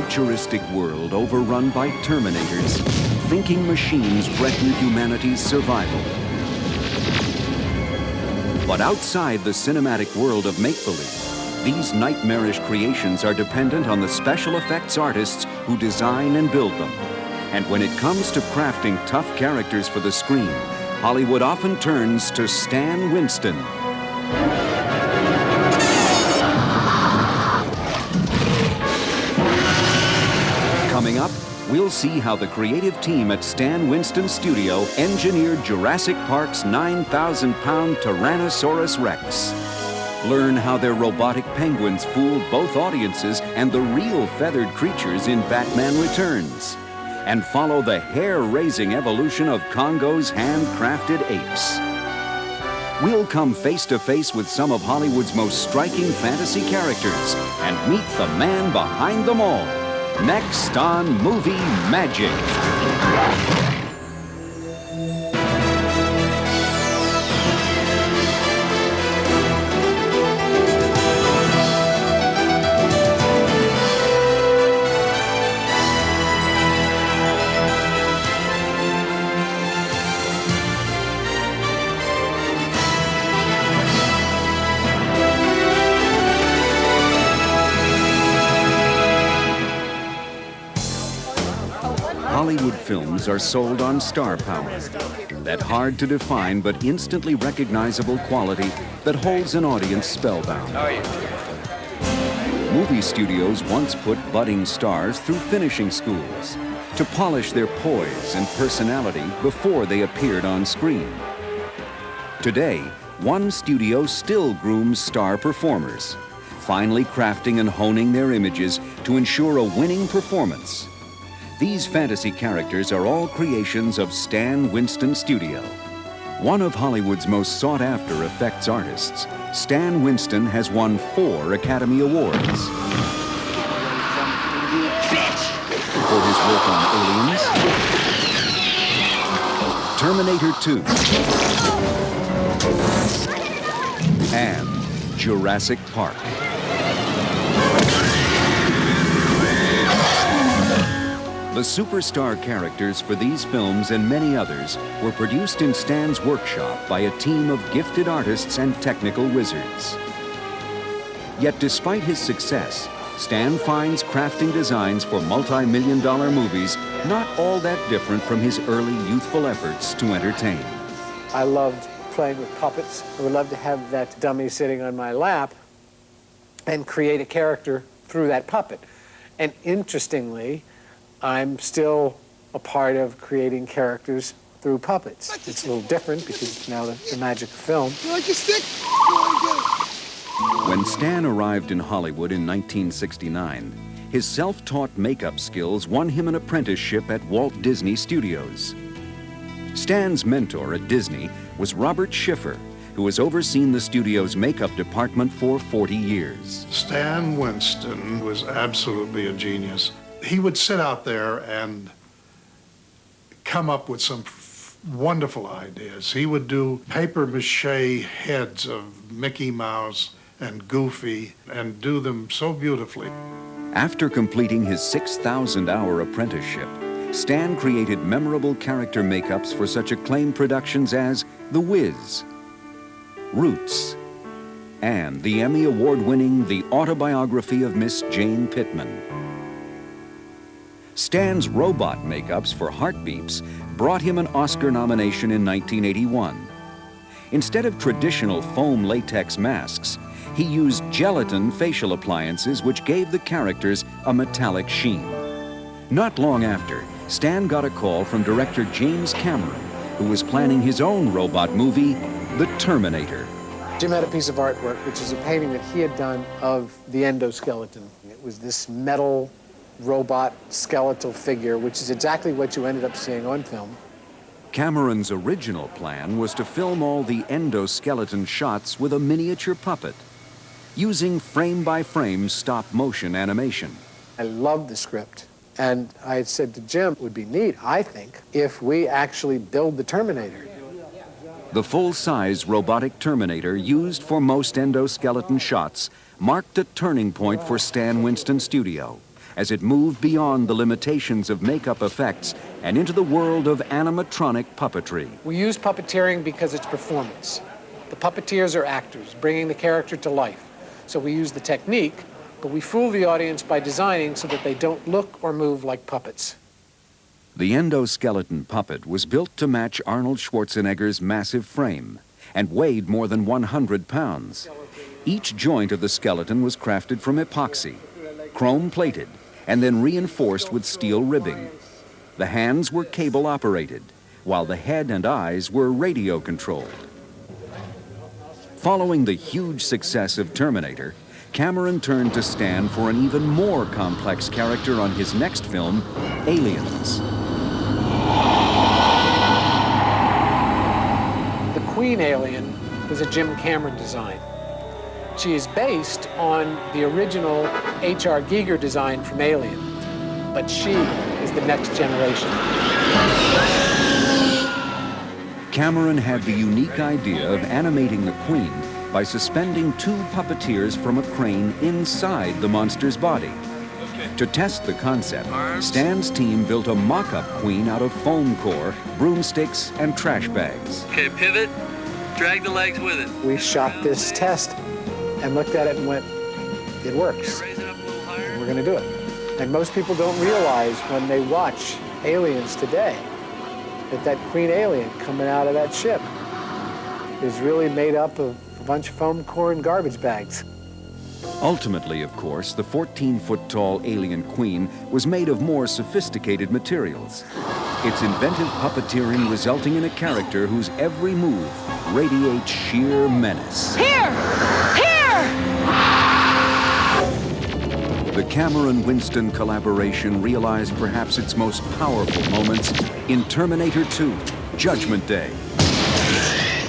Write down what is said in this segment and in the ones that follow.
futuristic world overrun by Terminators, thinking machines threaten humanity's survival. But outside the cinematic world of make-believe, these nightmarish creations are dependent on the special effects artists who design and build them. And when it comes to crafting tough characters for the screen, Hollywood often turns to Stan Winston. Coming up, we'll see how the creative team at Stan Winston Studio engineered Jurassic Park's 9,000-pound Tyrannosaurus Rex. Learn how their robotic penguins fooled both audiences and the real feathered creatures in Batman Returns. And follow the hair-raising evolution of Congo's handcrafted apes. We'll come face-to-face with some of Hollywood's most striking fantasy characters and meet the man behind them all. Next on Movie Magic. Hollywood films are sold on star power, that hard-to-define but instantly recognizable quality that holds an audience spellbound. Movie studios once put budding stars through finishing schools to polish their poise and personality before they appeared on screen. Today, one studio still grooms star performers, finely crafting and honing their images to ensure a winning performance. These fantasy characters are all creations of Stan Winston Studio. One of Hollywood's most sought-after effects artists, Stan Winston has won 4 Academy Awards. For his work on Aliens, Terminator 2, and Jurassic Park. The superstar characters for these films and many others were produced in Stan's workshop by a team of gifted artists and technical wizards. Yet despite his success, Stan finds crafting designs for multi-million-dollar movies not all that different from his early youthful efforts to entertain. I loved playing with puppets. I would love to have that dummy sitting on my lap and create a character through that puppet. And interestingly, I'm still a part of creating characters through puppets. It's a little different because it's now the magic of film. You like your stick? When Stan arrived in Hollywood in 1969, his self-taught makeup skills won him an apprenticeship at Walt Disney Studios. Stan's mentor at Disney was Robert Schiffer, who has overseen the studio's makeup department for 40 years. Stan Winston was absolutely a genius. He would sit out there and come up with some wonderful ideas. He would do paper mache heads of Mickey Mouse and Goofy and do them so beautifully. After completing his 6,000-hour apprenticeship, Stan created memorable character makeups for such acclaimed productions as The Wiz, Roots, and the Emmy Award-winning The Autobiography of Miss Jane Pittman. Stan's robot makeups for Heartbeeps brought him an Oscar nomination in 1981. Instead of traditional foam latex masks, he used gelatin facial appliances which gave the characters a metallic sheen. Not long after, Stan got a call from director James Cameron, who was planning his own robot movie, The Terminator. Jim had a piece of artwork, which is a painting that he had done of the endoskeleton. It was this metal robot skeletal figure, which is exactly what you ended up seeing on film. Cameron's original plan was to film all the endoskeleton shots with a miniature puppet, using frame-by-frame stop-motion animation. I loved the script, and I had said to Jim, it would be neat, I think, if we actually build the Terminator. The full-size robotic Terminator used for most endoskeleton shots marked a turning point for Stan Winston Studio, as it moved beyond the limitations of makeup effects and into the world of animatronic puppetry. We use puppeteering because it's performance. The puppeteers are actors, bringing the character to life. So we use the technique, but we fool the audience by designing so that they don't look or move like puppets. The endoskeleton puppet was built to match Arnold Schwarzenegger's massive frame and weighed more than 100 pounds. Each joint of the skeleton was crafted from epoxy, chrome-plated, and then reinforced with steel ribbing. The hands were cable-operated, while the head and eyes were radio-controlled. Following the huge success of Terminator, Cameron turned to Stan for an even more complex character on his next film, Aliens. The Queen alien was a Jim Cameron design. She is based on the original H.R. Giger design from Alien, but she is the next generation. Cameron had the unique idea of animating the Queen by suspending two puppeteers from a crane inside the monster's body. To test the concept, Stan's team built a mock-up Queen out of foam core, broomsticks, and trash bags. Okay, pivot, drag the legs with it. We shot this test and looked at it and went, it works. Raise it up a little higher. We're going to do it. And most people don't realize when they watch Aliens today that Queen alien coming out of that ship is really made up of a bunch of foam core and garbage bags. Ultimately, of course, the 14-foot-tall alien Queen was made of more sophisticated materials. Its inventive puppeteering resulting in a character whose every move radiates sheer menace. Here! The Cameron-Winston collaboration realized perhaps its most powerful moments in Terminator 2, Judgment Day.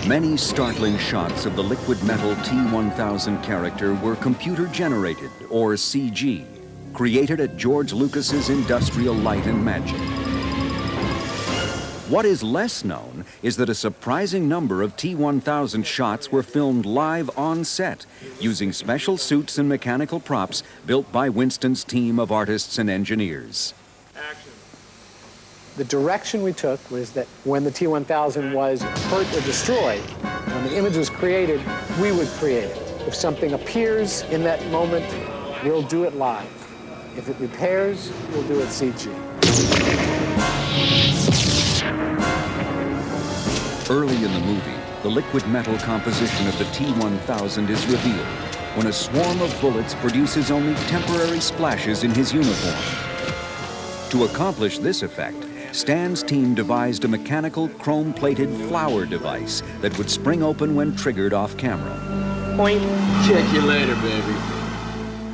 Many startling shots of the liquid metal T-1000 character were computer-generated, or CG, created at George Lucas's Industrial Light and Magic. What is less known is that a surprising number of T-1000 shots were filmed live on set, using special suits and mechanical props built by Winston's team of artists and engineers. Action. The direction we took was that when the T-1000 was hurt or destroyed, when the image was created, we would create it. If something appears in that moment, we'll do it live. If it repairs, we'll do it CG. Early in the movie, the liquid metal composition of the T-1000 is revealed when a swarm of bullets produces only temporary splashes in his uniform. To accomplish this effect, Stan's team devised a mechanical chrome-plated flower device that would spring open when triggered off-camera. Check you later, baby.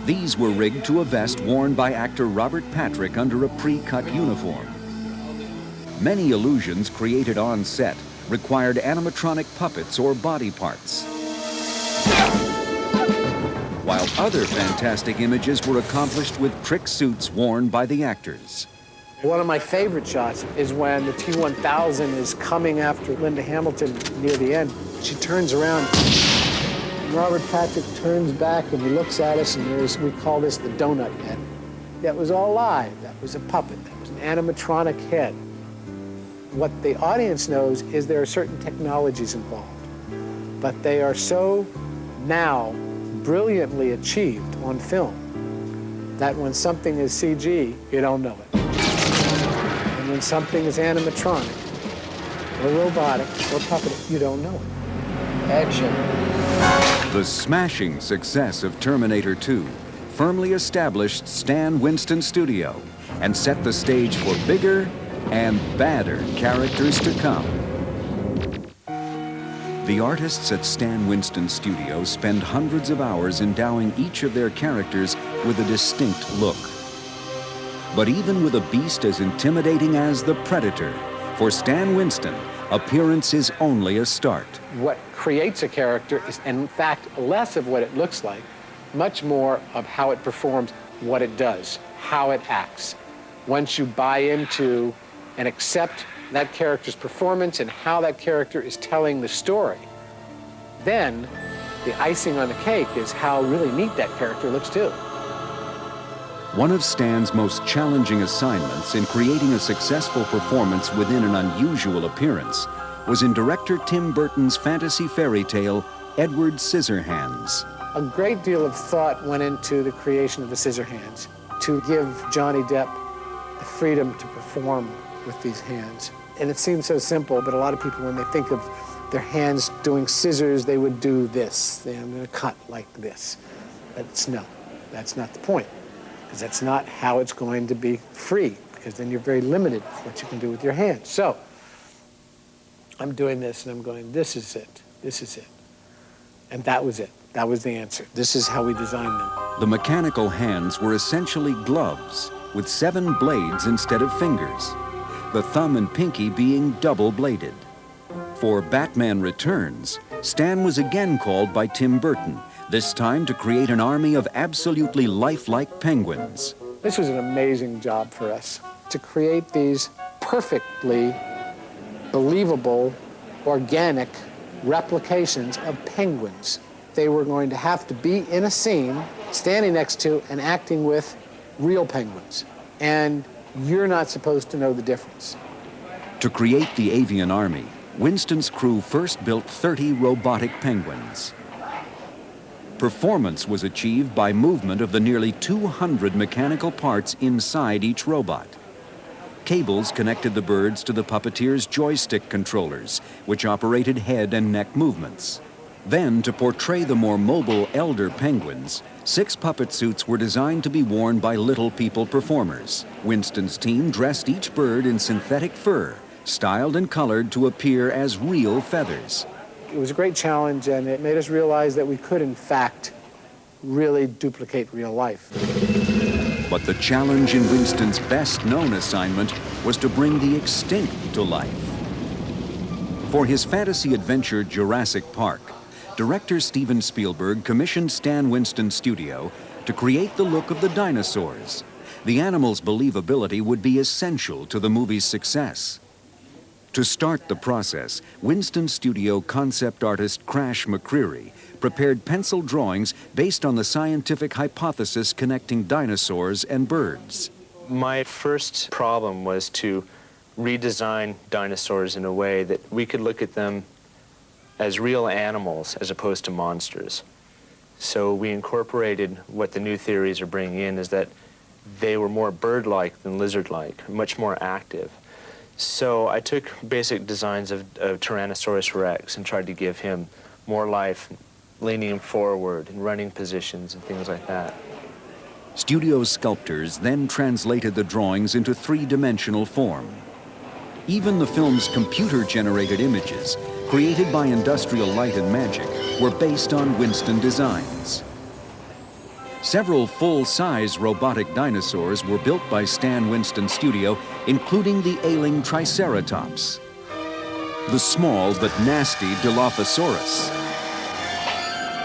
These were rigged to a vest worn by actor Robert Patrick under a pre-cut uniform. Many illusions created on set required animatronic puppets or body parts, while other fantastic images were accomplished with trick suits worn by the actors. One of my favorite shots is when the T-1000 is coming after Linda Hamilton near the end. She turns around, and Robert Patrick turns back and he looks at us, and we call this the donut head. That was all live. That was a puppet. That was an animatronic head. What the audience knows is there are certain technologies involved, but they are so now brilliantly achieved on film that when something is CG, you don't know it. And when something is animatronic, or robotic, or puppet, you don't know it. Action. The smashing success of Terminator 2 firmly established Stan Winston Studio and set the stage for bigger and badder characters to come. The artists at Stan Winston Studio spend hundreds of hours endowing each of their characters with a distinct look. But even with a beast as intimidating as the Predator, for Stan Winston, appearance is only a start. What creates a character is, in fact, less of what it looks like, much more of how it performs, what it does, how it acts. Once you buy into and accept that character's performance and how that character is telling the story, then the icing on the cake is how really neat that character looks too. One of Stan's most challenging assignments in creating a successful performance within an unusual appearance was in director Tim Burton's fantasy fairy tale, Edward Scissorhands. A great deal of thought went into the creation of the Scissorhands to give Johnny Depp the freedom to perform with these hands. And it seems so simple, but a lot of people, when they think of their hands doing scissors, they would do this. I'm going to cut like this. But no, that's not the point, because that's not how it's going to be free, because then you're very limited with what you can do with your hands. So I'm doing this, and I'm going, this is it, this is it. And that was it. That was the answer. This is how we designed them. The mechanical hands were essentially gloves with 7 blades instead of fingers, the thumb and pinky being double-bladed. For Batman Returns, Stan was again called by Tim Burton, this time to create an army of absolutely lifelike penguins. This was an amazing job for us, to create these perfectly believable, organic replications of penguins. They were going to have to be in a scene, standing next to and acting with real penguins. And you're not supposed to know the difference. To create the avian army, Winston's crew first built 30 robotic penguins. Performance was achieved by movement of the nearly 200 mechanical parts inside each robot. Cables connected the birds to the puppeteer's joystick controllers, which operated head and neck movements. Then, to portray the more mobile elder penguins, 6 puppet suits were designed to be worn by little people performers. Winston's team dressed each bird in synthetic fur, styled and colored to appear as real feathers. It was a great challenge, and it made us realize that we could, in fact, really duplicate real life. But the challenge in Winston's best-known assignment was to bring the extinct to life. For his fantasy adventure Jurassic Park, director Steven Spielberg commissioned Stan Winston Studio to create the look of the dinosaurs. The animals' believability would be essential to the movie's success. To start the process, Winston Studio concept artist Crash McCreary prepared pencil drawings based on the scientific hypothesis connecting dinosaurs and birds. My first problem was to redesign dinosaurs in a way that we could look at them as real animals as opposed to monsters. So we incorporated what the new theories are bringing in, is that they were more bird-like than lizard-like, much more active. So I took basic designs of Tyrannosaurus Rex and tried to give him more life, leaning him forward and running positions and things like that. Studio sculptors then translated the drawings into 3-dimensional form. Even the film's computer-generated images, created by Industrial Light and Magic, were based on Winston designs. Several full-size robotic dinosaurs were built by Stan Winston Studio, including the ailing Triceratops, the small but nasty Dilophosaurus,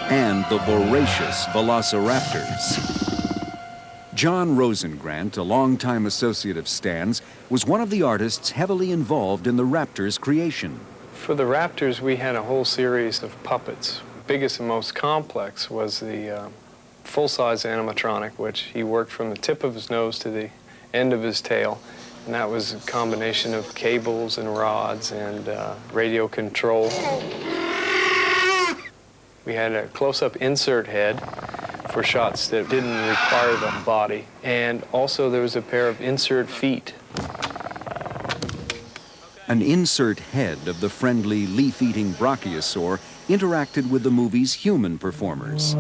and the voracious Velociraptors. John Rosengrant, a longtime associate of Stan's, was one of the artists heavily involved in the Raptors' creation. For the Raptors, we had a whole series of puppets. Biggest and most complex was the full-size animatronic, which he worked from the tip of his nose to the end of his tail. And that was a combination of cables and rods and radio control. We had a close-up insert head for shots that didn't require the body. And also there was a pair of insert feet. An insert head of the friendly leaf-eating brachiosaur interacted with the movie's human performers.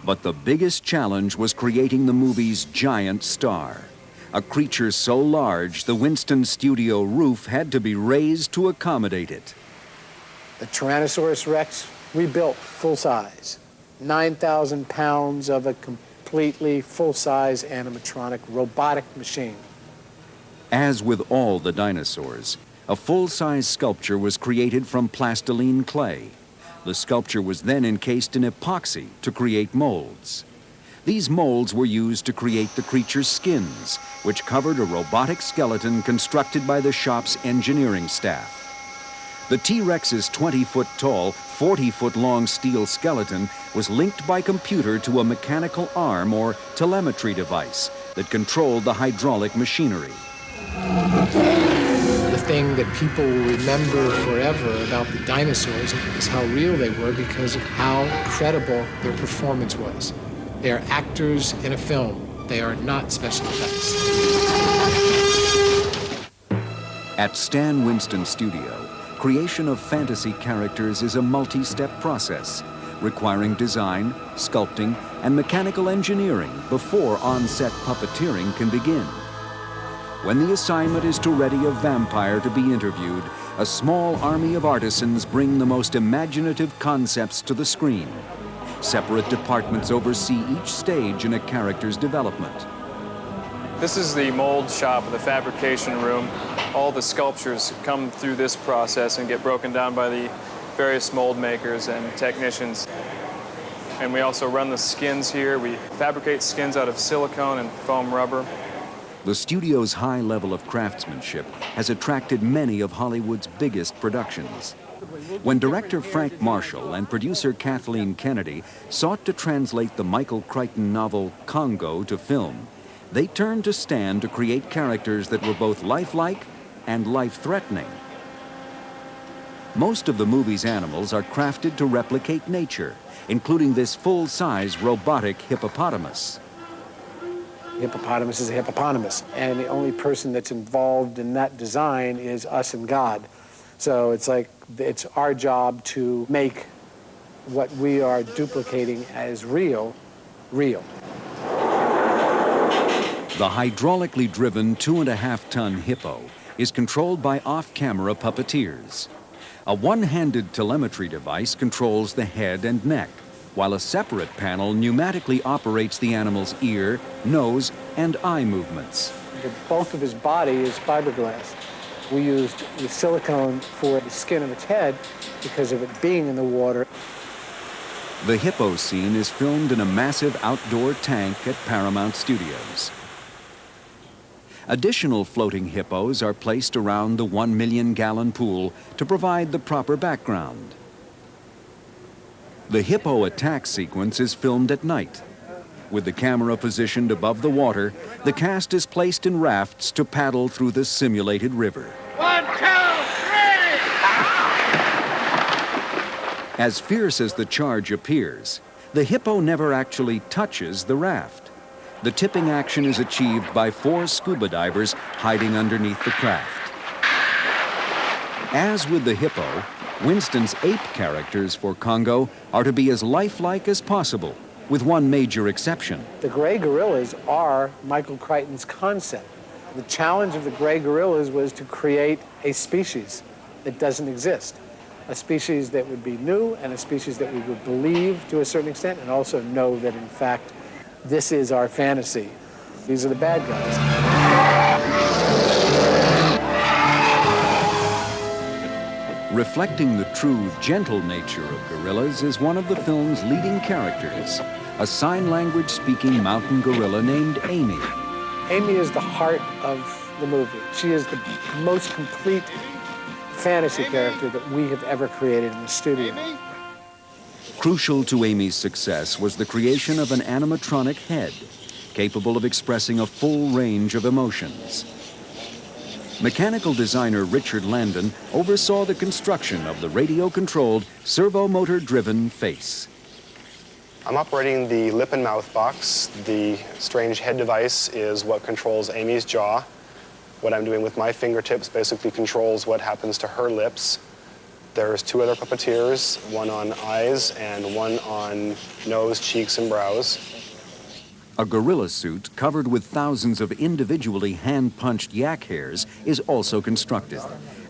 But the biggest challenge was creating the movie's giant star, a creature so large the Winston Studio roof had to be raised to accommodate it. The Tyrannosaurus Rex, we built full-size, 9,000 pounds of a completely full-size animatronic robotic machine. As with all the dinosaurs, a full-size sculpture was created from plastiline clay. The sculpture was then encased in epoxy to create molds. These molds were used to create the creature's skins, which covered a robotic skeleton constructed by the shop's engineering staff. The T-Rex's 20-foot-tall, 40-foot-long steel skeleton was linked by computer to a mechanical arm or telemetry device that controlled the hydraulic machinery. The thing that people will remember forever about the dinosaurs is how real they were because of how credible their performance was. They are actors in a film. They are not special effects. At Stan Winston Studio, creation of fantasy characters is a multi-step process, requiring design, sculpting, and mechanical engineering before on-set puppeteering can begin. When the assignment is to ready a vampire to be interviewed, a small army of artisans bring the most imaginative concepts to the screen. Separate departments oversee each stage in a character's development. This is the mold shop, the fabrication room. All the sculptures come through this process and get broken down by the various mold makers and technicians. And we also run the skins here. We fabricate skins out of silicone and foam rubber. The studio's high level of craftsmanship has attracted many of Hollywood's biggest productions. When director Frank Marshall and producer Kathleen Kennedy sought to translate the Michael Crichton novel Congo to film, they turned to Stan to create characters that were both lifelike and life-threatening. Most of the movie's animals are crafted to replicate nature, including this full-size robotic hippopotamus. Hippopotamus is a hippopotamus, and the only person that's involved in that design is us and God. So it's like it's our job to make what we are duplicating as real, real. The hydraulically driven 2.5-ton hippo is controlled by off-camera puppeteers. A one-handed telemetry device controls the head and neck, while a separate panel pneumatically operates the animal's ear, nose, and eye movements. The bulk of his body is fiberglass. We used the silicone for the skin of its head because of it being in the water. The hippo scene is filmed in a massive outdoor tank at Paramount Studios. Additional floating hippos are placed around the 1 million-gallon pool to provide the proper background. The hippo attack sequence is filmed at night. With the camera positioned above the water, the cast is placed in rafts to paddle through the simulated river. 1, 2, 3! As fierce as the charge appears, the hippo never actually touches the raft. The tipping action is achieved by 4 scuba divers hiding underneath the craft. As with the hippo, Winston's ape characters for Congo are to be as lifelike as possible, with one major exception. The gray gorillas are Michael Crichton's concept. The challenge of the gray gorillas was to create a species that doesn't exist. A species that would be new and a species that we would believe to a certain extent and also know that in fact this is our fantasy. These are the bad guys. Reflecting the true, gentle nature of gorillas is one of the film's leading characters, a sign language speaking mountain gorilla named Amy. Amy is the heart of the movie. She is the most complete fantasy character that we have ever created in the studio. Crucial to Amy's success was the creation of an animatronic head, capable of expressing a full range of emotions. Mechanical designer Richard Landon oversaw the construction of the radio-controlled, servo-motor-driven face. I'm operating the lip and mouth box. The strange head device is what controls Amy's jaw. What I'm doing with my fingertips basically controls what happens to her lips. There's 2 other puppeteers, one on eyes and one on nose, cheeks, and brows. A gorilla suit covered with thousands of individually hand-punched yak hairs is also constructed.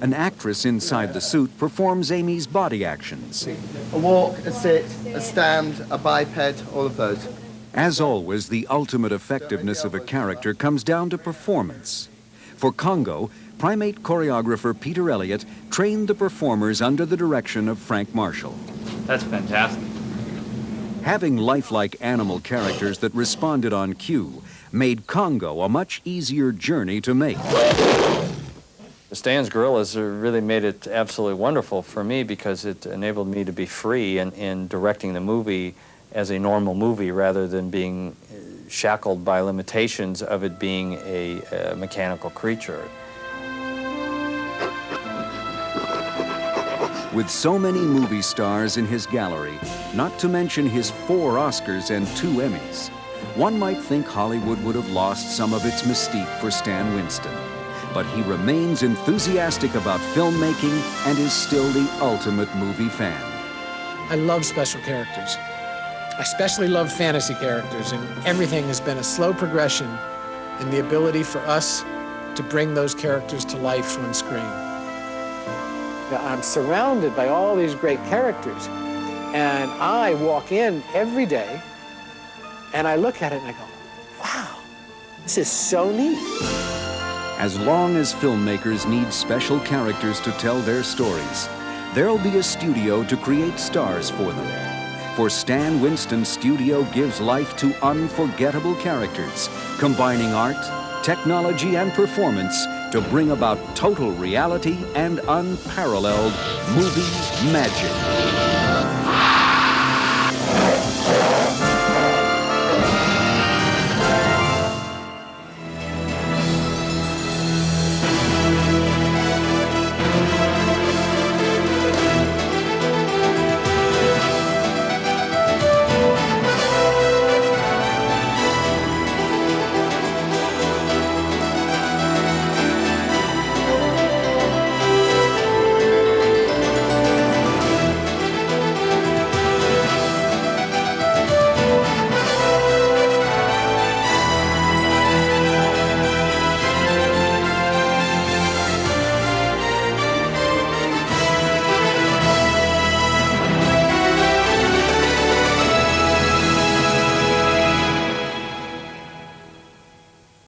An actress inside the suit performs Amy's body actions. A walk, a sit, a stand, a biped, all of those. As always, the ultimate effectiveness of a character comes down to performance. For Congo, primate choreographer Peter Elliott trained the performers under the direction of Frank Marshall. That's fantastic. Having lifelike animal characters that responded on cue made Congo a much easier journey to make. Stan's Gorillas really made it absolutely wonderful for me because it enabled me to be free in directing the movie as a normal movie rather than being shackled by limitations of it being a mechanical creature. With so many movie stars in his gallery, not to mention his 4 Oscars and 2 Emmys, one might think Hollywood would have lost some of its mystique for Stan Winston. But he remains enthusiastic about filmmaking and is still the ultimate movie fan. I love special characters. I especially love fantasy characters, and everything has been a slow progression in the ability for us to bring those characters to life on screen. I'm surrounded by all these great characters, and I walk in every day, and I look at it and I go, wow, this is so neat. As long as filmmakers need special characters to tell their stories, there'll be a studio to create stars for them. For Stan Winston's studio gives life to unforgettable characters, combining art, technology, and performance to bring about total reality and unparalleled movie magic.